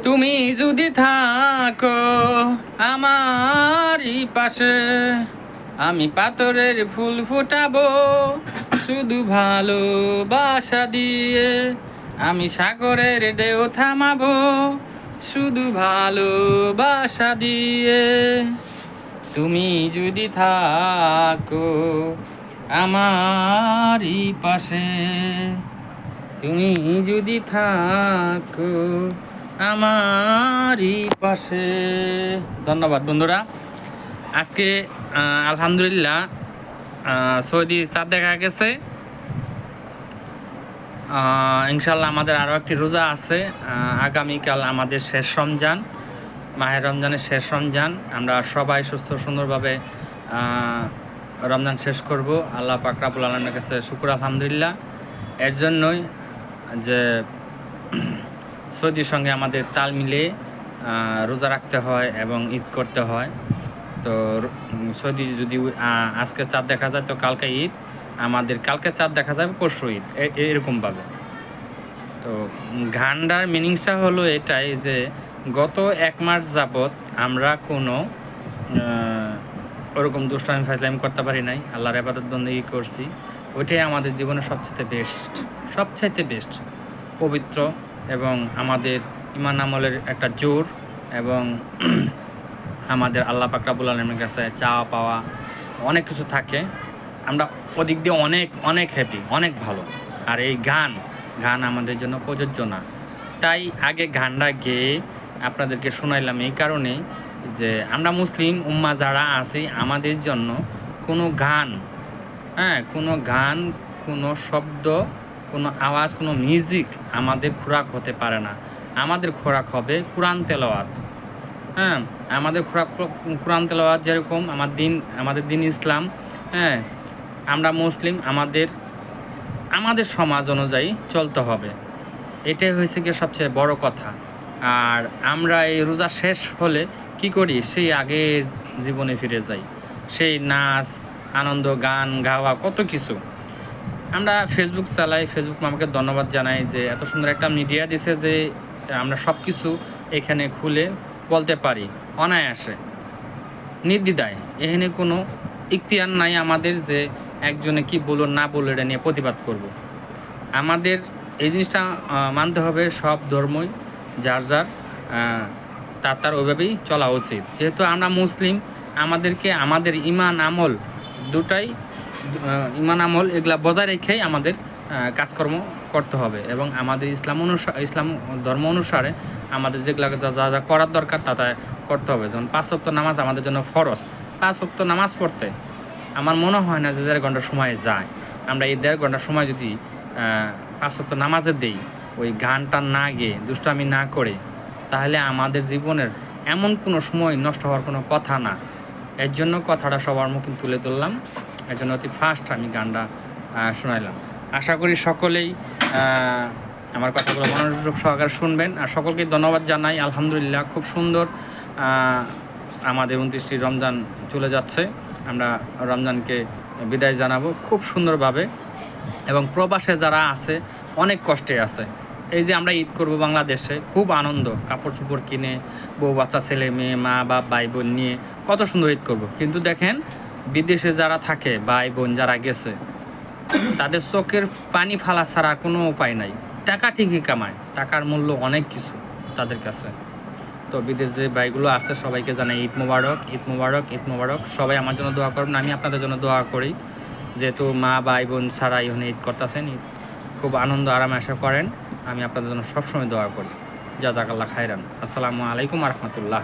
তুমি যদি থাকো আমারই পাশে, আমি পাথরের ফুল ফোটাবো শুধু ভালোবাসা দিয়ে। আমি সাগরের ঢেউ থামাবো শুধু ভালোবাসা দিয়ে। তুমি যদি থাকো আমারই পাশে, তুমি যদি থাকো আমারই পাশে। ধন্যবাদ বন্ধুরা। আজকে আলহামদুলিল্লাহ সৌদি চাঁদ দেখা গেছে। ইনশাল্লাহ আমাদের আরও একটি রোজা আছে। আগামীকাল আমাদের শেষ রমজান, মাহের রমজানের শেষ রমজান। আমরা সবাই সুস্থ সুন্দরভাবে রমজান শেষ করব। আল্লাহ পাক রব্বুল আলামিনের কাছে শুকর আলহামদুলিল্লাহ। এর জন্যই যে সৌদির সঙ্গে আমাদের তাল মিলিয়ে রোজা রাখতে হয় এবং ঈদ করতে হয়। তো সৌদি যদি আজকে চাঁদ দেখা যায় তো কালকে ঈদ, আমাদের কালকে চাঁদ দেখা যাবে পরশু ঈদ, এরকমভাবে। তো ঘান্ডার মিনিংসটা হলো এটাই যে গত 1 মাস যাবৎ আমরা কোনো ওরকম দুষ্টামি ফাজলামি করতে পারি নাই, আল্লাহর ইবাদত বন্দেগী করছি। ওইটাই আমাদের জীবনে সবচাইতে বেস্ট পবিত্র এবং আমাদের ঈমান আমলের একটা জোর এবং আমাদের আল্লাহ পাক রব্বুল আলামিনের কাছে চাওয়া পাওয়া অনেক কিছু থাকে। আমরা ওদিক দিয়ে অনেক হ্যাপি, অনেক ভালো। আর এই গান আমাদের জন্য প্রযোজ্য না, তাই আগে গানটা গেয়ে আপনাদেরকে শোনাইলাম এই কারণেই যে আমরা মুসলিম উম্মা যারা আছি আমাদের জন্য কোনো গান, কোনো শব্দ, কোনো আওয়াজ, কোনো মিউজিক আমাদের খোরাক হতে পারে না। আমাদের খোরাক হবে কোরআন তেলাওয়াত। আমাদের খোরাক কোরআন তেলাওয়াত। যেরকম আমাদের দিন ইসলাম, আমরা মুসলিম, আমাদের সমাজ অনুযায়ী চলতে হবে। এটাই হয়েছে কি সবচেয়ে বড় কথা। আর আমরা এই রোজা শেষ হলে কি করি, সেই আগের জীবনে ফিরে যাই। সেই নাচ, আনন্দ, গান গাওয়া, কত কিছু। আমরা ফেসবুক চালাই, ফেসবুক আমাকে ধন্যবাদ জানাই যে এত সুন্দর একটা মিডিয়া দিছে যে আমরা সব কিছু এখানে খুলে বলতে পারি অনায়াসে, নির্দ্বিধায়। এখানে কোনো ইখতিয়ার নাই আমাদের যে একজনে কি বলো না বলো এটা নিয়ে প্রতিবাদ করব। আমাদের এই জিনিসটা মানতে হবে, সব ধর্মই যার তার ওইভাবেই চলা উচিত। যেহেতু আমরা মুসলিম, আমাদেরকে আমাদের ঈমান আমল দুটাই, ঈমান আমল এগুলা বজায় রেখেই আমাদের কাজকর্ম করতে হবে এবং আমাদের ইসলাম ধর্ম অনুসারে আমাদের যেগুলো যা করার দরকার তা করতে হবে। যেমন 5 ওয়াক্ত নামাজ আমাদের জন্য ফরজ। 5 ওয়াক্ত নামাজ পড়তে আমার মনে হয় না যে 1.5 ঘন্টা সময় যায়। আমরা এই 1.5 ঘন্টা সময় যদি 5 ওয়াক্ত নামাজে দেই, ওই গানটা না গেয়ে দুষ্টামি না করে, তাহলে আমাদের জীবনের এমন কোনো সময় নষ্ট হওয়ার কোনো কথা না। এর জন্য কথাটা সবার মুখে তুলে ধরলাম। এর জন্য অতি ফার্স্ট আমি গানটা শোনাইলাম। আশা করি সকলেই আমার কথাগুলো মনোযোগ সহকারে শুনবেন। আর সকলকে ধন্যবাদ জানাই। আলহামদুলিল্লাহ, খুব সুন্দর আমাদের 29টি রমজান চলে যাচ্ছে। আমরা রমজানকে বিদায় জানাবো খুব সুন্দরভাবে। এবং প্রবাসে যারা আছে অনেক কষ্টে আছে। এই যে আমরা ঈদ করব বাংলাদেশে, খুব আনন্দ, কাপড় চোপড় কিনে, বউ বাচ্চা, ছেলে মেয়ে, মা বাপ, ভাই বোন নিয়ে কত সুন্দর ঈদ করব। কিন্তু দেখেন বিদেশে যারা থাকে, ভাই বোন যারা গেছে, তাদের চোখের পানি ফালা ছাড়া কোনো উপায় নাই। টাকা ঠিকই কামায়, টাকার মূল্য অনেক কিছু তাদের কাছে। তো বিদেশ যে ভাইগুলো আছে সবাইকে জানাই ঈদ মোবারক, ঈদ মোবারক, ঈদ মোবারক। সবাই আমার জন্য দোয়া করবেন, আমি আপনাদের জন্য দোয়া করি। যেহেতু মা ভাই বোন ছাড়া এখানে ঈদ করতেছেন, ঈদ খুব আনন্দ আরামে আশা করেন। আমি আপনাদের জন্য সবসময় দোয়া করি। জাযাকাল্লাহ খাইরান। আসসালামু আলাইকুম রহমতুল্লাহ।